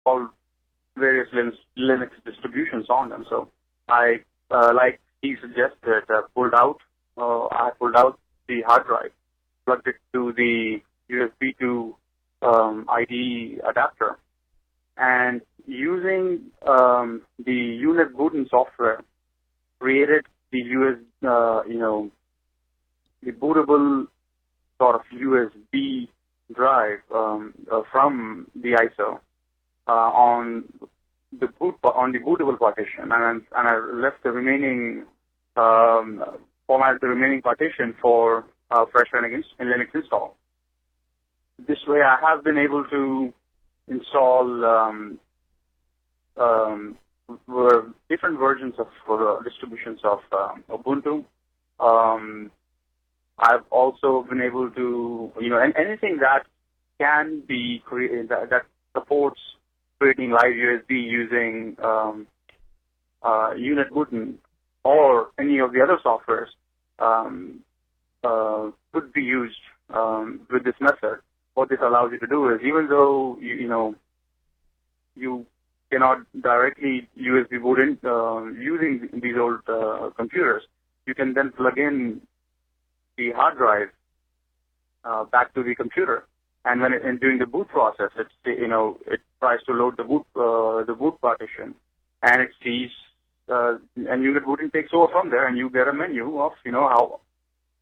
installed various Linux distributions on them. So I, like he suggested, I pulled out the hard drive, plugged it to the USB to IDE adapter, and using the unit booting software, created the the bootable sort of USB drive from the ISO on the bootable partition, and I left the remaining formatted the remaining partition for fresh Linux install. This way, I have been able to install different versions of distributions of Ubuntu. I've also been able to, anything that can be created that supports creating live USB using unit booting or any of the other softwares could be used with this method. What this allows you to do is, even though you cannot directly USB boot in using these old computers, you can then plug in the hard drive back to the computer, and when during the boot process, it tries to load the boot partition, and it sees and unit booting takes over from there, and you get a menu of how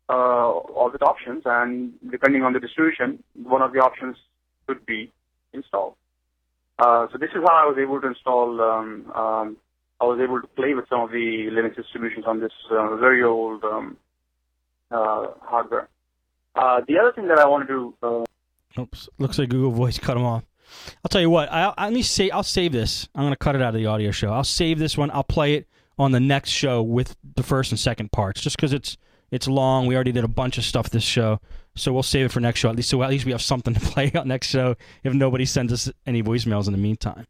all the options, and depending on the distribution, one of the options could be installed. So this is how I was able to install. I was able to play with some of the Linux distributions on this very old hardware. The other thing that I wanted to. Oops! Looks like Google Voice cut him off. I'll tell you what. I'll save this. I'm going to cut it out of the audio show. I'll save this one. I'll play it on the next show with the first and second parts, just because it's long. We already did a bunch of stuff this show, so we'll save it for next show. At least we have something to play on next show if nobody sends us any voicemails in the meantime.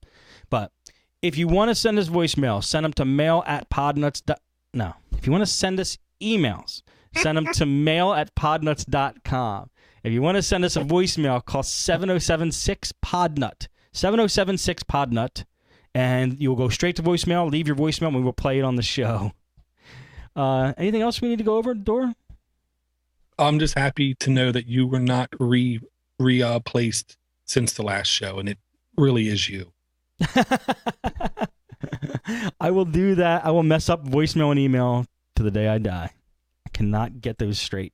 But if you want to send us voicemail, send them to mail@podnutz. No, if you want to send us emails, send them to mail@podnutz.com. If you want to send us a voicemail, call 7076-PODNUT, 7076-PODNUT, and you'll go straight to voicemail, leave your voicemail, and we will play it on the show. Anything else we need to go over, Dor? I'm just happy to know that you were not replaced since the last show, and it really is you. I will do that. I will mess up voicemail and email to the day I die. I cannot get those straight.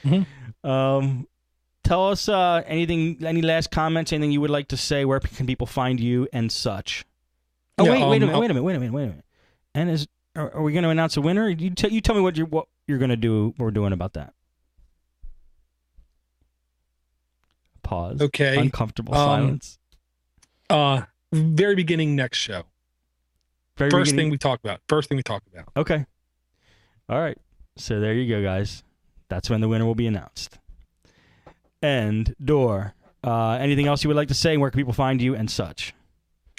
Mm-hmm. Tell us any last comments, anything you would like to say, where can people find you and such? Oh, yeah, wait a minute. And are we going to announce a winner? You tell me what you're going to do, what we're doing about that. Pause. Okay. Uncomfortable silence. Very beginning next show. First thing we talk about. Okay. All right. So there you go, guys. That's when the winner will be announced. And Dor, anything else you would like to say? Where can people find you and such?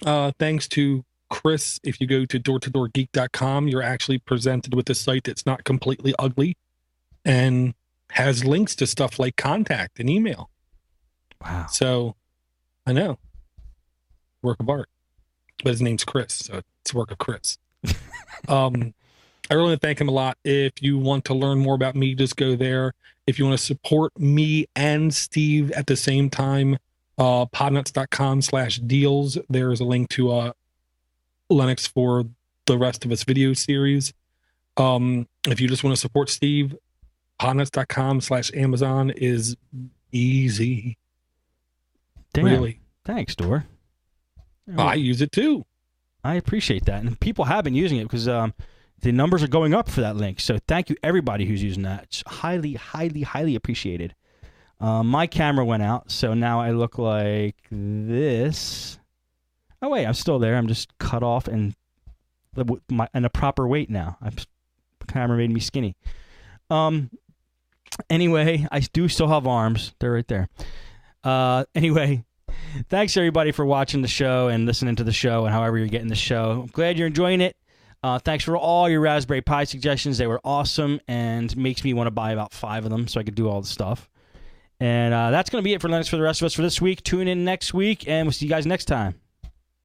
Thanks to Chris. If you go to doortodoorgeek.com, you're actually presented with a site that's not completely ugly and has links to stuff like contact and email. Wow. So I know. Work of art. But his name's Chris, so it's a work of Chris. I really want to thank him a lot. If you want to learn more about me, just go there. If you want to support me and Steve at the same time, podnutz.com/deals. There's a link to Linux for the rest of its video series. If you just want to support Steve, podnutz.com/Amazon is easy. Damn. Really. Thanks, Dor. I use it too. I appreciate that. And people have been using it because the numbers are going up for that link. So thank you, everybody who's using that. It's highly, highly, highly appreciated. My camera went out, so now I look like this. Oh, wait, I'm still there. I'm just cut off and a proper weight now. The camera made me skinny. Anyway, I do still have arms. They're right there. Anyway, thanks, everybody, for watching the show and listening to the show and however you're getting the show. I'm glad you're enjoying it. Thanks for all your Raspberry Pi suggestions. They were awesome and makes me want to buy about 5 of them so I could do all the stuff. And that's going to be it for Linux for the rest of us for this week. Tune in next week, and we'll see you guys next time.